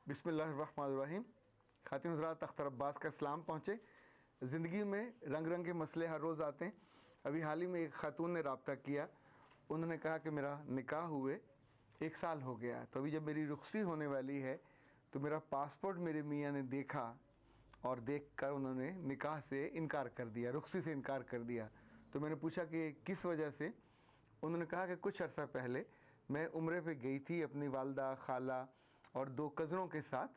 बिस्मिल्लाहिर्रहमानिर्रहीम। खातिन हज़रात, अख्तर अब्बास का सलाम पहुँचे। ज़िंदगी में रंग रंग के मसले हर रोज़ आते हैं। अभी हाल ही में एक खातून ने रब्ता किया। उन्होंने कहा कि मेरा निकाह हुए 1 साल हो गया, तो अभी जब मेरी रुखसी होने वाली है तो मेरा पासपोर्ट मेरे मियाँ ने देखा और देख कर उन्होंने निकाह से इनकार कर दिया, रुखसी से इनकार कर दिया। तो मैंने पूछा कि किस वजह से। उन्होंने कहा कि कुछ अर्सा पहले मैं उम्रे पे गई थी अपनी वालदा, खाला और 2 कज़नों के साथ,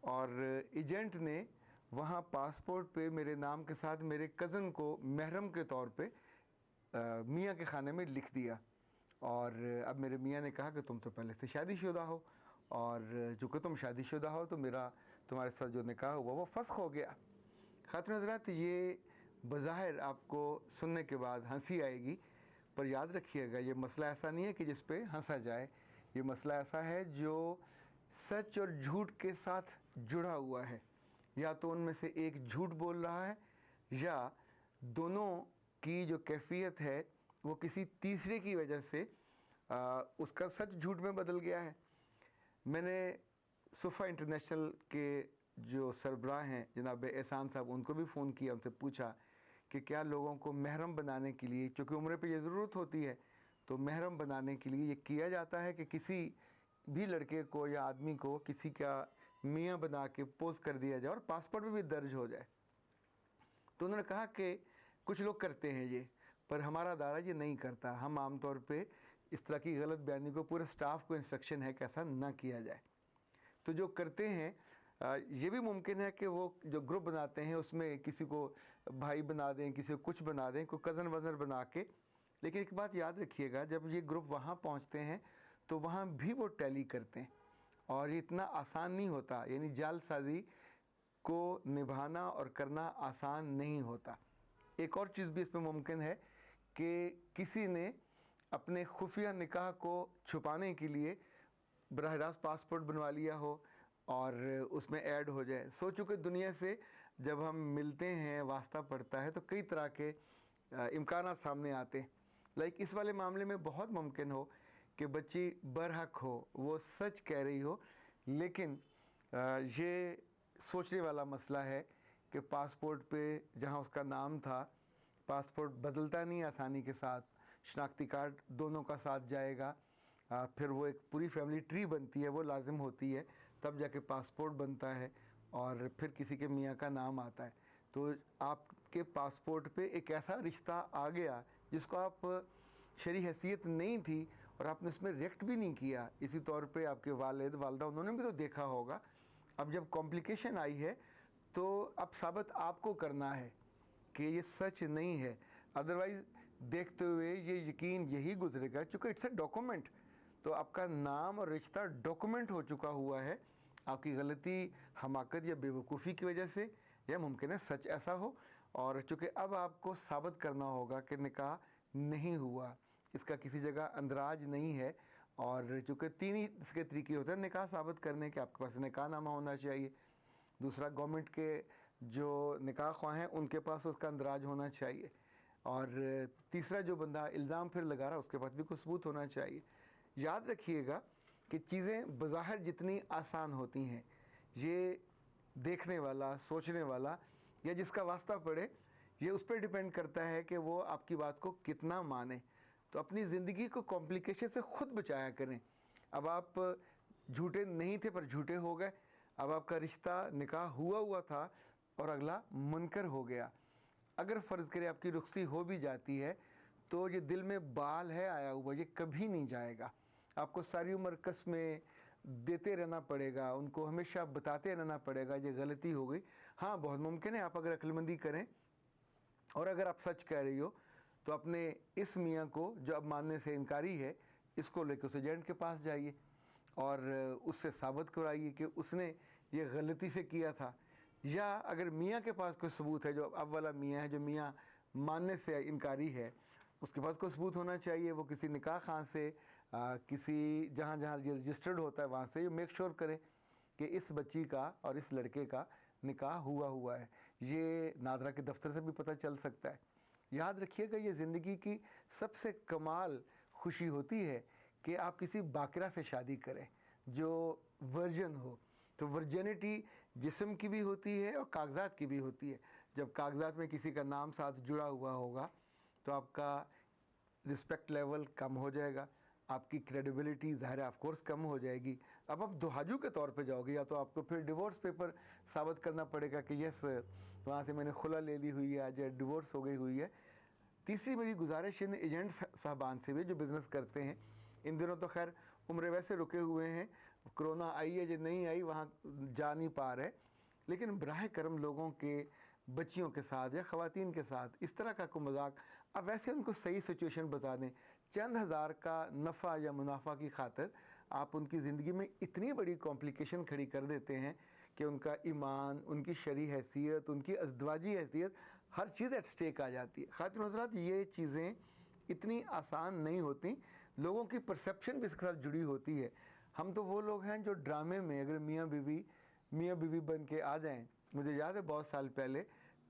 और एजेंट ने वहाँ पासपोर्ट पे मेरे नाम के साथ मेरे कज़न को महरम के तौर पे मियाँ के खाने में लिख दिया। और अब मेरे मियाँ ने कहा कि तुम तो पहले से शादीशुदा हो, और चूँकि तुम शादीशुदा हो तो मेरा तुम्हारे साथ जो निकाह हुआ वो फस्ख हो गया। खातिन हज़रात, ये बज़ाहिर आपको सुनने के बाद हंसी आएगी, पर याद रखिएगा ये मसला ऐसा नहीं है कि जिस पे हंसा जाए। ये मसला ऐसा है जो सच और झूठ के साथ जुड़ा हुआ है। या तो उनमें से एक झूठ बोल रहा है, या दोनों की जो कैफियत है वो किसी तीसरे की वजह से उसका सच झूठ में बदल गया है। मैंने सुफ़ा इंटरनेशनल के जो सरबराह हैं जनाब एहसान साहब, उनको भी फ़ोन किया, उनसे पूछा कि क्या लोगों को महरम बनाने के लिए, चूँकि उम्र पे ये ज़रूरत होती है, तो महरम बनाने के लिए ये किया जाता है कि किसी भी लड़के को या आदमी को किसी का मियाँ बना के पोस्ट कर दिया जाए और पासपोर्ट में भी दर्ज हो जाए। तो उन्होंने कहा कि कुछ लोग करते हैं ये, पर हमारा दायरा ये नहीं करता। हम आमतौर पे इस तरह की गलत बयानी को पूरे स्टाफ को इंस्ट्रक्शन है कि ऐसा ना किया जाए। तो जो करते हैं ये भी मुमकिन है कि वो जो ग्रुप बनाते हैं उसमें किसी को भाई बना दें, किसी को कुछ बना दें, कोई कज़न वज़न बना के। लेकिन एक बात याद रखिएगा, जब ये ग्रुप वहाँ पहुँचते हैं तो वहाँ भी वो टैली करते हैं, और ये इतना आसान नहीं होता। यानी जालसाजी को निभाना और करना आसान नहीं होता। एक और चीज़ भी इसमें मुमकिन है कि किसी ने अपने खुफिया निकाह को छुपाने के लिए बराह रास्त पासपोर्ट बनवा लिया हो और उसमें ऐड हो जाए। सोचो कि दुनिया से जब हम मिलते हैं, वास्ता पड़ता है, तो कई तरह के इम्कानात सामने आते हैं। लाइक इस वाले मामले में बहुत मुमकिन हो कि बच्ची बरहक हो, वो सच कह रही हो, लेकिन ये सोचने वाला मसला है कि पासपोर्ट पे जहाँ उसका नाम था, पासपोर्ट बदलता नहीं आसानी के साथ, शनाख्ती कार्ड दोनों का साथ जाएगा, फिर वो एक पूरी फैमिली ट्री बनती है, वो लाजिम होती है, तब जाके पासपोर्ट बनता है और फिर किसी के मियाँ का नाम आता है। तो आपके पासपोर्ट पे एक ऐसा रिश्ता आ गया जिसको आप शरी हैसियत नहीं थी और आपने उसमें रिएक्ट भी नहीं किया। इसी तौर पे आपके वालिद वालदा उन्होंने भी तो देखा होगा। अब जब कॉम्प्लिकेशन आई है तो अब साबित आपको करना है कि ये सच नहीं है। अदरवाइज़ देखते हुए ये यकीन यही गुजरेगा, चूँकि इट्स अ डॉक्यूमेंट, तो आपका नाम और रिश्ता डॉक्यूमेंट हो चुका हुआ है। आपकी गलती, हमाकत या बेवकूफ़ी की वजह से, या मुमकिन है सच ऐसा हो, और चूँकि अब आपको साबित करना होगा कि निकाह नहीं हुआ, इसका किसी जगह अंदराज नहीं है। और चूँकि 3 ही इसके तरीके होते हैं निकाह साबित करने के। आपके पास निकाहनामा होना चाहिए, दूसरा गवर्नमेंट के जो निकाह ख्वाह हैं उनके पास उसका अंदराज होना चाहिए, और तीसरा जो बंदा इल्ज़ाम फिर लगा रहा है उसके पास भी कुछ सबूत होना चाहिए। याद रखिएगा कि चीज़ें बज़ाहिर जितनी आसान होती हैं, ये देखने वाला, सोचने वाला या जिसका वास्ता पड़े, ये उस पर डिपेंड करता है कि वो आपकी बात को कितना माने। तो अपनी ज़िंदगी को कॉम्प्लिकेशन से ख़ुद बचाया करें। अब आप झूठे नहीं थे पर झूठे हो गए। अब आपका रिश्ता निकाह हुआ था और अगला मुनकर हो गया। अगर फ़र्ज़ करें आपकी रुखसी हो भी जाती है तो ये दिल में बाल है आया हुआ, ये कभी नहीं जाएगा। आपको सारी उम्र कसमें देते रहना पड़ेगा, उनको हमेशा बताते रहना पड़ेगा ये गलती हो गई। हाँ, बहुत मुमकिन है आप अगर अक्लमंदी करें और अगर आप सच कह रही हो तो अपने इस मियाँ को जो अब मानने से इनकारी है, इसको लेकर उस एजेंट के पास जाइए और उससे साबित कराइए कि उसने ये गलती से किया था। या अगर मियाँ के पास कोई सबूत है, जो अब वाला मियाँ है, जो मियाँ मानने से इनकारी है, उसके पास कोई सबूत होना चाहिए। वो किसी निकाह खान से, किसी जहाँ जहाँ ये रजिस्टर्ड होता है वहाँ से ये मेक श्योर करें कि इस बच्ची का और इस लड़के का निकाह हुआ है। ये नादरा के दफ्तर से भी पता चल सकता है। याद रखिएगा, ये ज़िंदगी की सबसे कमाल खुशी होती है कि आप किसी बाकरा से शादी करें जो वर्जन हो, तो वर्जिनिटी जिस्म की भी होती है और कागजात की भी होती है। जब कागजात में किसी का नाम साथ जुड़ा हुआ होगा तो आपका रिस्पेक्ट लेवल कम हो जाएगा, आपकी क्रेडिबिलिटी ज़ाहिर ऑफ कोर्स कम हो जाएगी। अब आप दुहाजू के तौर पे जाओगे, या तो आपको फिर डिवोर्स पेपर साबित करना पड़ेगा कि यस वहाँ से मैंने खुला ले ली हुई है, आज डिवोर्स हो गई हुई है। तीसरी मेरी गुजारिश इन एजेंट साहबान से भी जो बिज़नेस करते हैं, इन दिनों तो खैर उम्र वैसे रुके हुए हैं, कोरोना आई है जो नहीं आई वहाँ जा नहीं पा रहे, लेकिन बराह करम लोगों के बच्चियों के साथ या ख़वातीन के साथ इस तरह का कोई मजाक, अब वैसे उनको सही सिचुएशन बता दें, चंद हज़ार का नफ़ा या मुनाफा की खातर आप उनकी ज़िंदगी में इतनी बड़ी कॉम्प्लिकेशन खड़ी कर देते हैं कि उनका ईमान, उनकी शरई हैसियत, उनकी अज़दवाजी हैसियत, हर चीज़ एट स्टेक आ जाती है। ख़ातिन हज़रात, ये चीज़ें इतनी आसान नहीं होती, लोगों की परसेप्शन भी इसके साथ जुड़ी होती है। हम तो वो लोग हैं जो ड्रामे में अगर मियाँ बीवी बन के आ जाएं, मुझे याद है बहुत साल पहले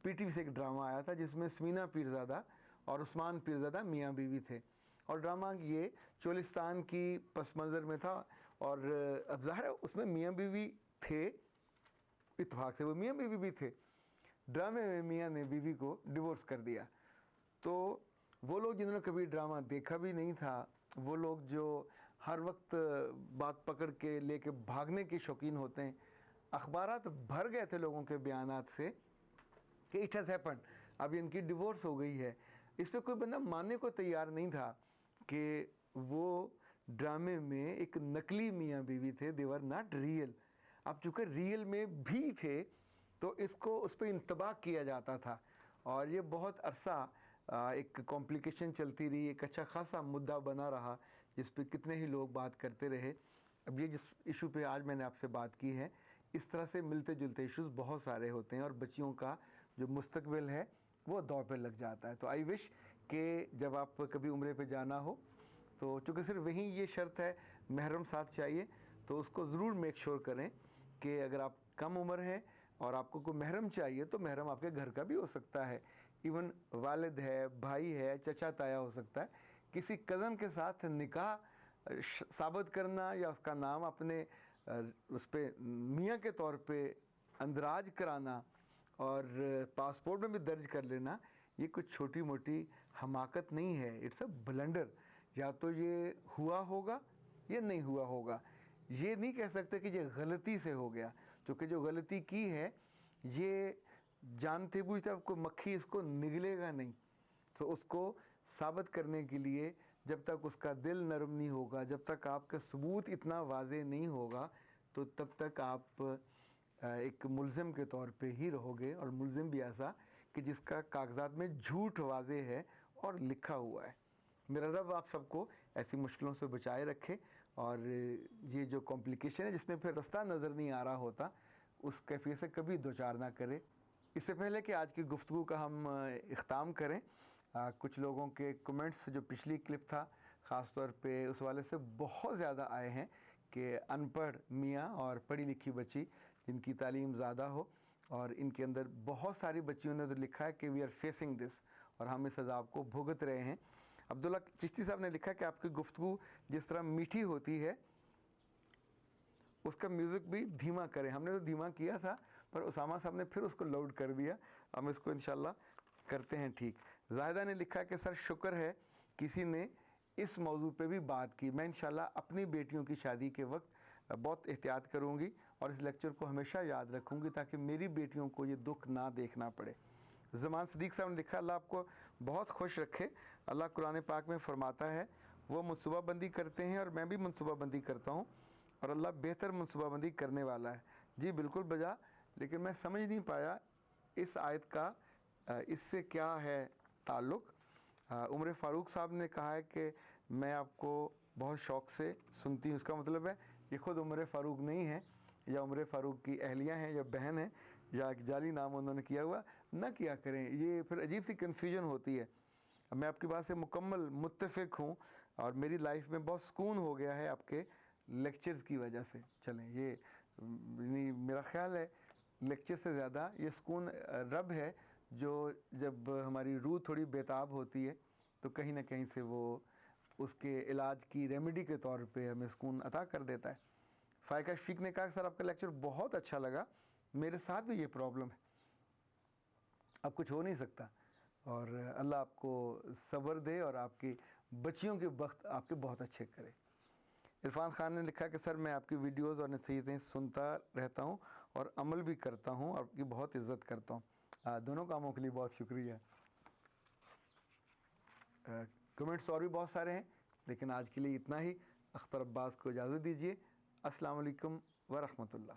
पीटीवी से एक ड्रामा आया था जिसमें स्मीना पीरज़ादा और उस्मान पीरज़ादा मियाँ बीवी थे, और ड्रामा ये चोलिस्तान की पस मंज़र में था, और अब ज़ाहिर है उसमें मियाँ बीवी थे, इत्तेफाक से वो मियाँ बीवी भी थे। ड्रामे में मियाँ ने बीवी को डिवोर्स कर दिया। तो वो लोग जिन्होंने कभी ड्रामा देखा भी नहीं था, वो लोग जो हर वक्त बात पकड़ के लेके भागने के शौकीन होते हैं, अखबारात भर गए थे लोगों के बयानात से कि इट हैज़ हैपन्ड, अब इनकी डिवोर्स हो गई है। इस पर कोई बंदा मानने को तैयार नहीं था कि वो ड्रामे में एक नकली मियाँ बीवी थे, दे वर नॉट रियल। अब चूँकि रियल में भी थे तो इसको उस पर इंतबाह किया जाता था, और ये बहुत अरसा एक कॉम्प्लिकेशन चलती रही, एक अच्छा खासा मुद्दा बना रहा जिस पे कितने ही लोग बात करते रहे। अब ये जिस इशू पे आज मैंने आपसे बात की है, इस तरह से मिलते जुलते इश्यूज बहुत सारे होते हैं, और बच्चियों का जो मुस्तकबिल है वो दौर पे लग जाता है। तो आई विश कि जब आप कभी उम्रे पे जाना हो तो चूँकि सिर्फ वहीं ये शर्त है महरम साथ चाहिए, तो उसको ज़रूर मेक श्योर करें कि अगर आप कम उम्र हैं और आपको कोई महरम चाहिए तो महरम आपके घर का भी हो सकता है, इवन वालिद है, भाई है, चचा ताया हो सकता है। किसी कज़न के साथ निकाह साबित करना या उसका नाम अपने उस पर मियाँ के तौर पे अंदराज कराना और पासपोर्ट में भी दर्ज कर लेना, ये कुछ छोटी मोटी हमाकत नहीं है, इट्स अ ब्लंडर। या तो ये हुआ होगा या नहीं हुआ होगा, ये नहीं कह सकते कि ये गलती से हो गया, क्योंकि जो गलती की है ये जानते बूझते आपको मक्खी इसको निगलेगा नहीं। तो उसको साबित करने के लिए जब तक उसका दिल नरम नहीं होगा, जब तक आपका सबूत इतना वाज़े नहीं होगा, तो तब तक आप एक मुल्ज़िम के तौर पे ही रहोगे, और मुल्ज़िम भी ऐसा कि जिसका कागजात में झूठ वाज़े है और लिखा हुआ है। मेरा रब आप सबको ऐसी मुश्किलों से बचाए रखे, और ये जो कॉम्प्लिकेशन है जिसमें फिर रास्ता नज़र नहीं आ रहा होता, उस कैफियत से कभी दो चार ना करे। इससे पहले कि आज की गुफ्तगू का हम इख्ताम करें, कुछ लोगों के कमेंट्स जो पिछली क्लिप था ख़ास तौर पे उस वाले से बहुत ज़्यादा आए हैं कि अनपढ़ मियाँ और पढ़ी लिखी बच्ची जिनकी तालीम ज़्यादा हो, और इनके अंदर बहुत सारी बच्चियों ने तो लिखा है कि वी आर फेसिंग दिस, और हम इस अज़ाब को भुगत रहे हैं। अब्दुल्ला चिश्ती साहब ने लिखा कि आपकी गुफ्तगू जिस तरह मीठी होती है उसका म्यूज़िक भी धीमा करें। हमने तो धीमा किया था, पर उसामा साहब ने फिर उसको लाउड कर दिया, हम इसको इंशाल्लाह करते हैं ठीक। जाहिदा ने लिखा कि सर शुक्र है किसी ने इस मौजू पे भी बात की, मैं इंशाल्लाह अपनी बेटियों की शादी के वक्त बहुत एहतियात करूँगी और इस लेक्चर को हमेशा याद रखूँगी ताकि मेरी बेटियों को ये दुख ना देखना पड़े। ज़मान सदीक साहब ने लिखा, अल्लाह आपको बहुत खुश रखे। अल्लाह कुरान पाक में फ़रमाता है वो मनसूबाबंदी करते हैं और मैं भी मनसूबाबंदी करता हूँ, और अल्लाह बेहतर मनसूबाबंदी करने वाला है। जी बिल्कुल बजा, लेकिन मैं समझ नहीं पाया इस आयत का इससे क्या है ताल्लुक़। उमर फ़ारूक साहब ने कहा है कि मैं आपको बहुत शौक़ से सुनती हूँ, इसका मतलब है ये ख़ुद उमर फ़ारूक नहीं है, या उमर फ़ारूक की अहलिया हैं या बहन हैं, या एक जाली नाम उन्होंने किया हुआ। ना किया करें, ये फिर अजीब सी कन्फ्यूजन होती है। मैं आपकी बात से मुकम्मल मुत्तफ़िक़ हूँ, और मेरी लाइफ में बहुत सुकून हो गया है आपके लेक्चर्स की वजह से। चलें, ये मेरा ख़्याल है लेक्चर से ज़्यादा ये सुकून रब है, जो जब हमारी रूह थोड़ी बेताब होती है तो कहीं ना कहीं से वो उसके इलाज की रेमेडी के तौर पे हमें सुकून अता कर देता है। फ़ायका शफीक ने कहा सर आपका लेक्चर बहुत अच्छा लगा, मेरे साथ भी ये प्रॉब्लम है, अब कुछ हो नहीं सकता, और अल्लाह आपको सब्र दे और आपकी बच्चियों के वक्त आपके बहुत अच्छे करे। इरफान खान ने लिखा कि सर मैं आपकी वीडियोस और नसीहतें सुनता रहता हूँ और अमल भी करता हूँ और आपकी बहुत इज़्ज़त करता हूँ। दोनों कामों के लिए बहुत शुक्रिया। कमेंट्स और भी बहुत सारे हैं, लेकिन आज के लिए इतना ही। अख्तर अब्बास को इजाज़त दीजिए। अस्सलाम वालेकुम व रहमतुल्लाह।